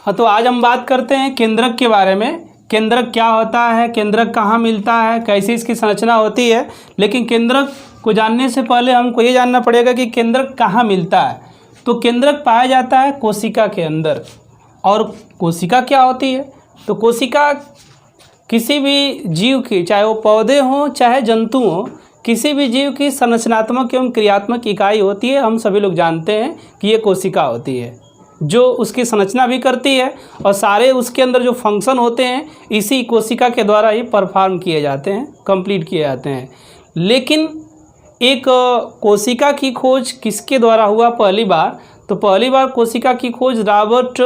हाँ, तो आज हम बात करते हैं केंद्रक के बारे में। केंद्रक क्या होता है, केंद्रक कहाँ मिलता है, कैसी इसकी संरचना होती है। लेकिन केंद्रक को जानने से पहले हमको ये जानना पड़ेगा कि केंद्रक कहाँ मिलता है। तो केंद्रक पाया जाता है कोशिका के अंदर। और कोशिका क्या होती है? तो कोशिका किसी भी जीव की, चाहे वो पौधे हों चाहे जंतु हों, किसी भी जीव की संरचनात्मक एवं क्रियात्मक इकाई होती है। हम सभी लोग जानते हैं कि ये कोशिका होती है, जो उसकी संरचना भी करती है और सारे उसके अंदर जो फंक्शन होते हैं इसी कोशिका के द्वारा ही परफॉर्म किए जाते हैं, कंप्लीट किए जाते हैं। लेकिन एक कोशिका की खोज किसके द्वारा हुआ पहली बार? तो पहली बार कोशिका की खोज रॉबर्ट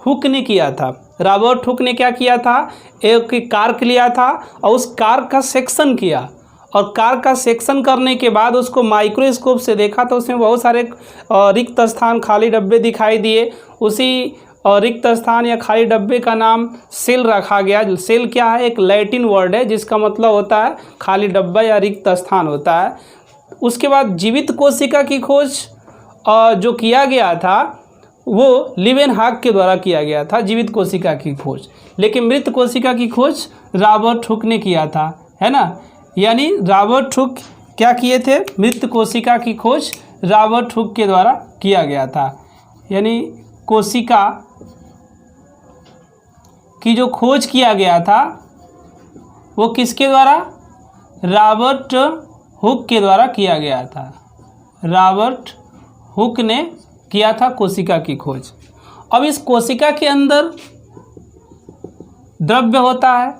हुक ने किया था। रॉबर्ट हुक ने क्या किया था? एक कार्क लिया था और उस कार्क का सेक्शन किया, और कार्क का सेक्शन करने के बाद उसको माइक्रोस्कोप से देखा तो उसमें बहुत सारे रिक्त स्थान, खाली डब्बे दिखाई दिए। उसी रिक्त स्थान या खाली डब्बे का नाम सेल रखा गया। सेल क्या है? एक लैटिन वर्ड है जिसका मतलब होता है खाली डब्बा या रिक्त स्थान होता है। उसके बाद जीवित कोशिका की खोज जो किया गया था वो लीवेनहॉक के द्वारा किया गया था, जीवित कोशिका की खोज। लेकिन मृत कोशिका की खोज रॉबर्ट हुक ने किया था, है ना। यानी रॉबर्ट हुक क्या किए थे? मृत कोशिका की खोज रॉबर्ट हुक के द्वारा किया गया था। यानी कोशिका की जो खोज किया गया था वो किसके द्वारा? रॉबर्ट हुक के द्वारा किया गया था। रॉबर्ट हुक ने किया था कोशिका की खोज। अब इस कोशिका के अंदर द्रव्य होता है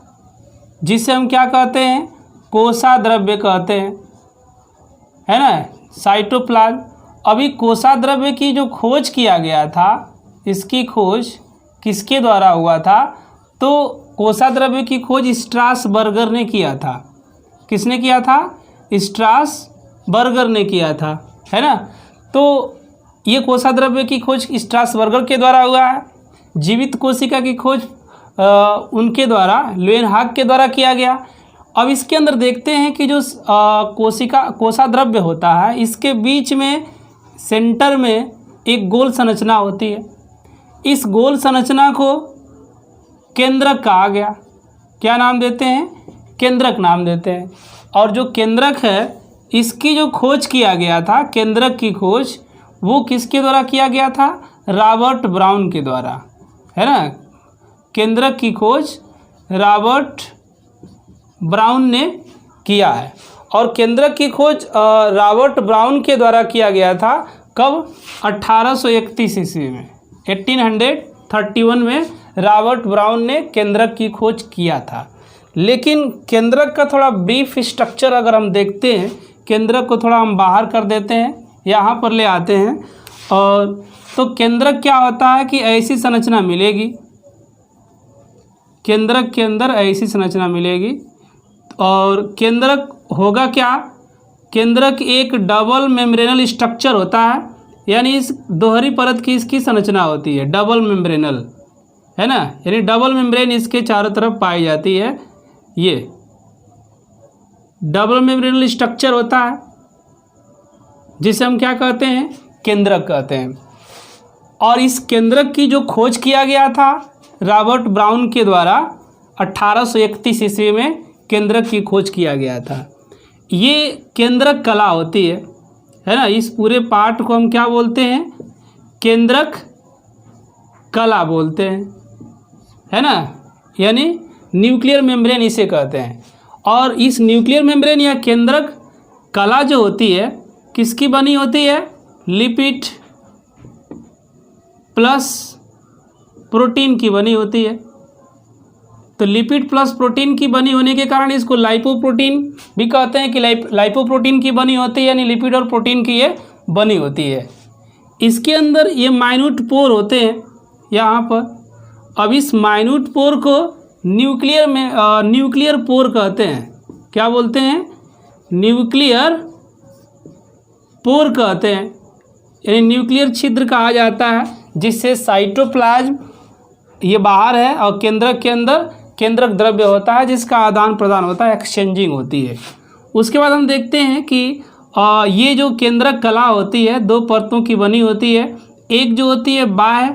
जिसे हम क्या कहते हैं? कोशाद्रव्य कहते हैं, है ना, साइटोप्लाज्म। अभी कोशाद्रव्य की जो खोज किया गया था, इसकी खोज किसके द्वारा हुआ था? तो कोशाद्रव्य की खोज स्ट्रासबर्गर ने किया था। किसने किया था? स्ट्रासबर्गर ने किया था, है ना। तो ये कोशाद्रव्य की खोज स्ट्रासबर्गर के द्वारा हुआ है। जीवित कोशिका की खोज उनके द्वारा, लीवेनहॉक के द्वारा किया गया। अब इसके अंदर देखते हैं कि जो कोशाद्रव्य होता है इसके बीच में सेंटर में एक गोल संरचना होती है। इस गोल संरचना को केंद्रक कहा गया। क्या नाम देते हैं? केंद्रक नाम देते हैं। और जो केंद्रक है इसकी जो खोज किया गया था, केंद्रक की खोज, वो किसके द्वारा किया गया था? रॉबर्ट ब्राउन के द्वारा, है ना। केंद्रक की खोज रॉबर्ट ब्राउन ने किया है। और केंद्रक की खोज रॉबर्ट ब्राउन के द्वारा किया गया था। कब? 1831 ईस्वी में, 1831 में रॉबर्ट ब्राउन ने केंद्रक की खोज किया था। लेकिन केंद्रक का थोड़ा ब्रीफ स्ट्रक्चर अगर हम देखते हैं, केंद्रक को थोड़ा हम बाहर कर देते हैं, यहाँ पर ले आते हैं। और तो केंद्रक क्या होता है कि ऐसी संरचना मिलेगी, केंद्रक के अंदर ऐसी संरचना मिलेगी। और केंद्रक होगा क्या? केंद्रक एक डबल मेम्ब्रेनल स्ट्रक्चर होता है। यानी इस दोहरी परत की इसकी संरचना होती है, डबल मेम्ब्रेनल, है ना। यानी डबल मेम्ब्रेन इसके चारों तरफ पाई जाती है। ये डबल मेम्ब्रेनल स्ट्रक्चर होता है जिसे हम क्या कहते हैं? केंद्रक कहते हैं। और इस केंद्रक की जो खोज किया गया था रॉबर्ट ब्राउन के द्वारा 1831 ईस्वी में केंद्रक की खोज किया गया था। ये केंद्रक कला होती है ना। इस पूरे पार्ट को हम क्या बोलते हैं? केंद्रक कला बोलते हैं, है ना। यानी न्यूक्लियर मेम्ब्रेन इसे कहते हैं। और इस न्यूक्लियर मेम्ब्रेन या केंद्रक कला जो होती है किसकी बनी होती है? लिपिड प्लस प्रोटीन की बनी होती है। तो लिपिड प्लस प्रोटीन की बनी होने के कारण इसको लाइपोप्रोटीन भी कहते हैं कि लाइपोप्रोटीन की बनी होती है, यानी लिपिड और प्रोटीन की ये बनी होती है। इसके अंदर ये माइन्यूट पोर होते हैं यहाँ पर। अब इस माइन्यूट पोर को न्यूक्लियर पोर कहते हैं। क्या बोलते हैं? न्यूक्लियर पोर कहते हैं, यानी न्यूक्लियर छिद्र कहा जाता है, जिससे साइटोप्लाज्म ये बाहर है और केंद्रक के अंदर केंद्रक द्रव्य होता है जिसका आदान प्रदान होता है, एक्सचेंजिंग होती है। उसके बाद हम देखते हैं कि ये जो केंद्रक कला होती है दो परतों की बनी होती है। एक जो होती है बाह्य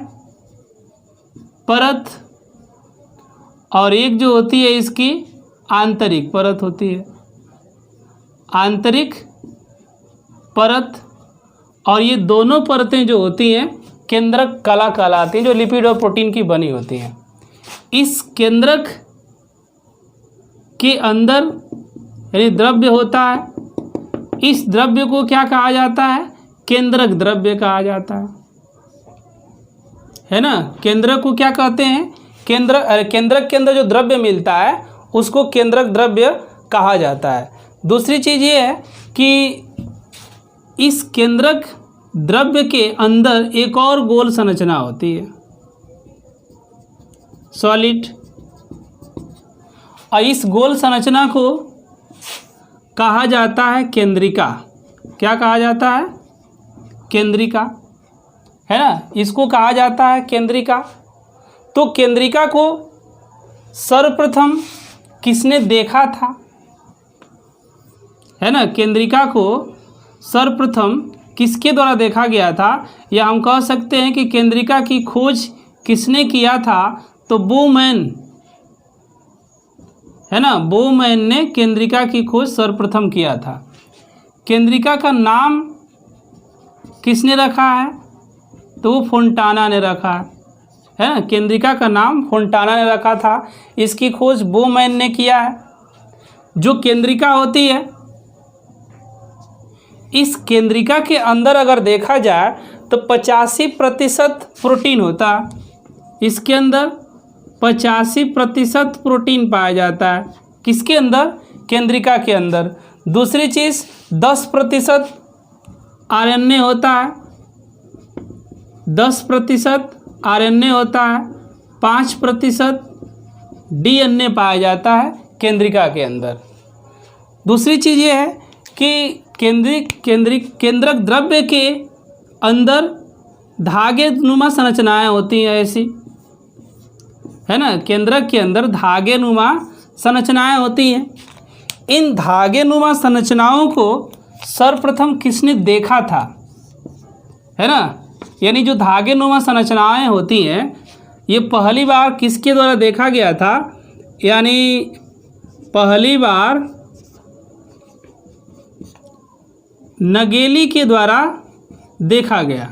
परत और एक जो होती है इसकी आंतरिक परत होती है, आंतरिक परत। और ये दोनों परतें जो होती हैं केंद्रक कला कहलाती हैं, जो लिपिड और प्रोटीन की बनी होती हैं। इस केंद्रक के अंदर यानी द्रव्य होता है, इस द्रव्य को क्या कहा जाता है? केंद्रक द्रव्य कहा जाता है ना। केंद्रक को क्या कहते हैं? केंद्रक के अंदर जो द्रव्य मिलता है उसको केंद्रक द्रव्य कहा जाता है। दूसरी चीज़ ये है कि इस केंद्रक द्रव्य के अंदर एक और गोल संरचना होती है, सॉलिड, और इस गोल संरचना को कहा जाता है केंद्रिका। क्या कहा जाता है? केंद्रिका, है ना। इसको कहा जाता है केंद्रिका। तो केंद्रिका को सर्वप्रथम किसने देखा था? है ना। केंद्रिका को सर्वप्रथम किसके द्वारा देखा गया था, या हम कह सकते हैं कि केंद्रिका की खोज किसने किया था? तो बोमैन, है ना। बोमैन ने केंद्रिका की खोज सर्वप्रथम किया था। केंद्रिका का नाम किसने रखा है? तो वो फोंटाना ने रखा है ना। केंद्रिका का नाम फोंटाना ने रखा था। इसकी खोज बोमैन ने किया है। जो केंद्रिका होती है, इस केंद्रिका के अंदर अगर देखा जाए तो 85% प्रोटीन होता है। इसके अंदर 85% प्रोटीन पाया जाता है। किसके अंदर? केंद्रिका के अंदर। दूसरी चीज़ 10% आरएनए होता है, 10% आरएनए होता है, 5% डीएनए पाया जाता है केंद्रिका के अंदर। दूसरी चीज़ ये है कि केंद्रक द्रव्य के अंदर धागे नुमा संरचनाएं होती हैं ऐसी, है ना। केंद्रक के अंदर धागे नुमा संरचनाएं होती हैं। इन धागे नुमा संरचनाओं को सर्वप्रथम किसने देखा था? है ना। यानी जो धागे नुमा संरचनाएं होती हैं ये पहली बार किसके द्वारा देखा गया था? यानी पहली बार नगेली के द्वारा देखा गया,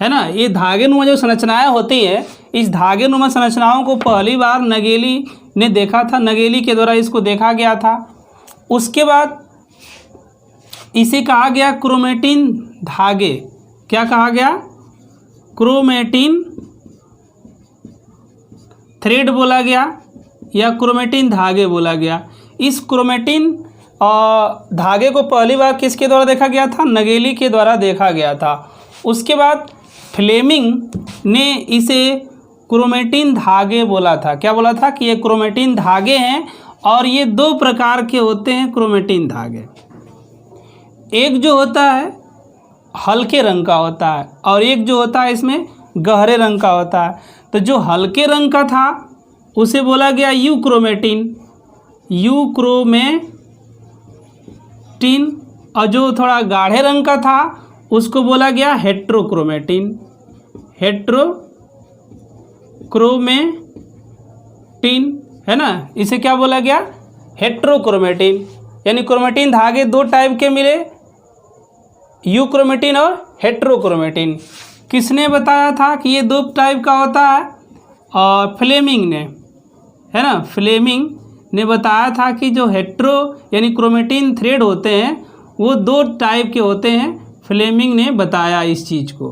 है ना। ये धागे नुमा जो संरचनाएं होती हैं, इस धागे नुमा संरचनाओं को पहली बार नगेली ने देखा था। नगेली के द्वारा इसको देखा गया था। उसके बाद इसे कहा गया क्रोमेटिन धागे। क्या कहा गया? क्रोमेटिन थ्रेड बोला गया या क्रोमेटिन धागे बोला गया। इस क्रोमेटिन धागे को पहली बार किसके द्वारा देखा गया था? नगेली के द्वारा देखा गया था। उसके बाद फ्लेमिंग ने इसे क्रोमेटिन धागे बोला था। क्या बोला था? कि ये क्रोमेटिन धागे हैं और ये दो प्रकार के होते हैं क्रोमेटिन धागे। एक जो होता है हल्के रंग का होता है और एक जो होता है इसमें गहरे रंग का होता है। तो जो हल्के रंग का था उसे बोला गया यूक्रोमेटिन, यूक्रोमेटिन, और जो थोड़ा गाढ़े रंग का था उसको बोला गया हेट्रोक्रोमेटिन, हेट्रोक्रोमेटिन, है ना। इसे क्या बोला गया? हेट्रोक्रोमेटिन। यानी क्रोमेटिन धागे दो टाइप के मिले, यूक्रोमेटिन और हेट्रोक्रोमेटिन। किसने बताया था कि ये दो टाइप का होता है? और फ्लेमिंग ने, है ना। फ्लेमिंग ने बताया था कि जो हेट्रो यानी क्रोमेटिन थ्रेड होते हैं वो दो टाइप के होते हैं। फ्लेमिंग ने बताया इस चीज़ को,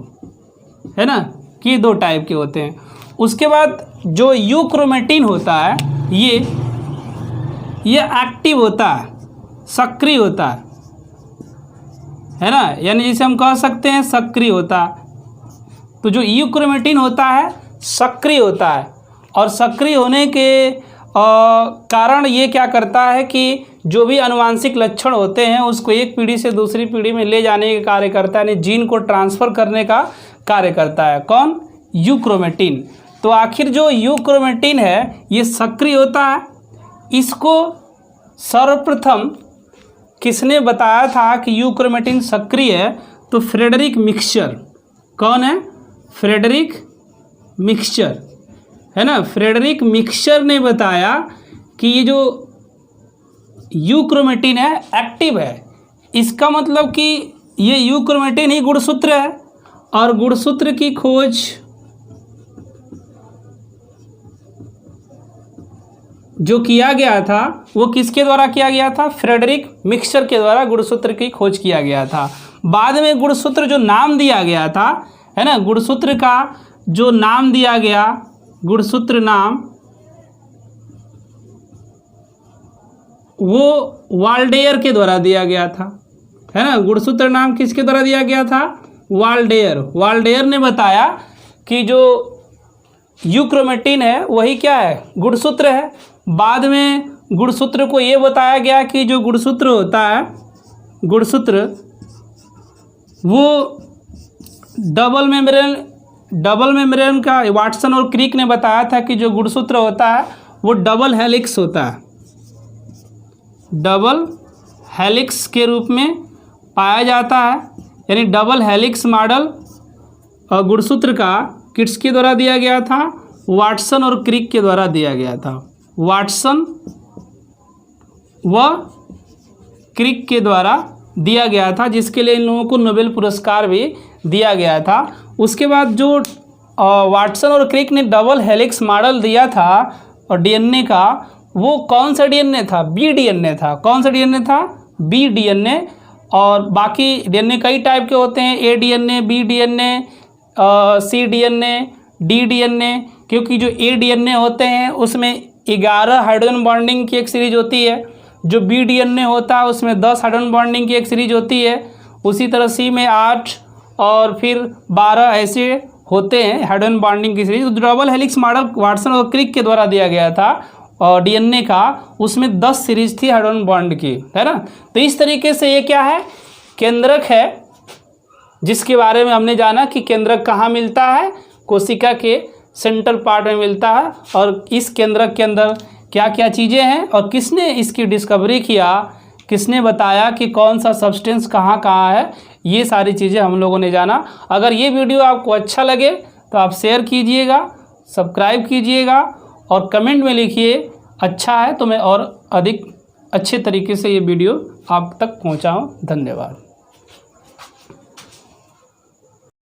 है ना, कि दो टाइप के होते हैं। उसके बाद जो यूक्रोमेटिन होता है ये एक्टिव होता है, सक्रिय होता है ना। यानी जिसे हम कह सकते हैं सक्रिय होता है। तो जो यूक्रोमेटिन होता है सक्रिय होता है, और सक्रिय होने के कारण ये क्या करता है कि जो भी आनुवांशिक लक्षण होते हैं उसको एक पीढ़ी से दूसरी पीढ़ी में ले जाने का कार्य करता है, यानी जीन को ट्रांसफ़र करने का कार्य करता है। कौन? यूक्रोमेटिन। तो आखिर जो यूक्रोमेटिन है ये सक्रिय होता है। इसको सर्वप्रथम किसने बताया था कि यूक्रोमेटिन सक्रिय है? तो फ्रेडरिक मिक्सचर, कौन है? फ्रेडरिक मिक्सचर, है ना। फ्रेडरिक मिक्सचर ने बताया कि ये जो यूक्रोमेटिन है एक्टिव है। इसका मतलब कि ये यूक्रोमेटिन ही गुणसूत्र है, और गुणसूत्र की खोज जो किया गया था वो किसके द्वारा किया गया था? फ्रेडरिक मिक्सचर के द्वारा गुणसूत्र की खोज किया गया था। बाद में गुणसूत्र जो नाम दिया गया था, है ना, गुणसूत्र का जो नाम दिया गया, गुणसूत्र नाम, वो वाल्डेयर के द्वारा दिया गया था, है ना। गुणसूत्र नाम किसके द्वारा दिया गया था? वाल्डेयर। वाल्डेयर ने बताया कि जो यूक्रोमेटिन है वही क्या है? गुणसूत्र है। बाद में गुणसूत्र को ये बताया गया कि जो गुणसूत्र होता है, गुणसूत्र वो डबल मेम्ब्रेन का, वाटसन और क्रिक ने बताया था कि जो गुणसूत्र होता है वो डबल हेलिक्स होता है, डबल हेलिक्स के रूप में पाया जाता है। यानी डबल हेलिक्स मॉडल गुणसूत्र का किसके द्वारा दिया गया था? वाटसन और क्रिक के द्वारा दिया गया था। वाटसन व क्रिक के द्वारा दिया गया था, जिसके लिए इन लोगों को नोबेल पुरस्कार भी दिया गया था। उसके बाद जो वाटसन और क्रिक ने डबल हेलिक्स मॉडल दिया था और डीएनए का, वो कौन सा डीएनए था? बी डीएनए था। कौन सा डीएनए था? B DNA. और बाकी डीएनए कई टाइप के होते हैं, A DNA, B DNA, C DNA, D DNA. क्योंकि जो ए डीएनए होते हैं उसमें 11 हाइड्रोजन बॉन्डिंग की एक सीरीज होती है, जो बी डीएनए होता है उसमें 10 हाइड्रोजन बॉन्डिंग की एक सीरीज होती है। उसी तरह सी में 8 और फिर 12 ऐसे होते हैं हाइड्रोजन बॉन्डिंग की series. Double helix model Watson और क्रिक के द्वारा दिया गया था और डीएनए का, उसमें 10 सीरीज थी हाइड्रोजन बॉन्ड की, है ना। तो इस तरीके से ये क्या है? केंद्रक है, जिसके बारे में हमने जाना कि केंद्रक कहाँ मिलता है? कोशिका के सेंट्रल पार्ट में मिलता है। और इस केंद्रक के अंदर क्या क्या चीज़ें हैं और किसने इसकी डिस्कवरी किया, किसने बताया कि कौन सा सब्सटेंस कहाँ कहाँ है, ये सारी चीज़ें हम लोगों ने जाना। अगर ये वीडियो आपको अच्छा लगे तो आप शेयर कीजिएगा, सब्सक्राइब कीजिएगा और कमेंट में लिखिए अच्छा है, तो मैं और अधिक अच्छे तरीके से ये वीडियो आप तक पहुँचाऊँ। धन्यवाद।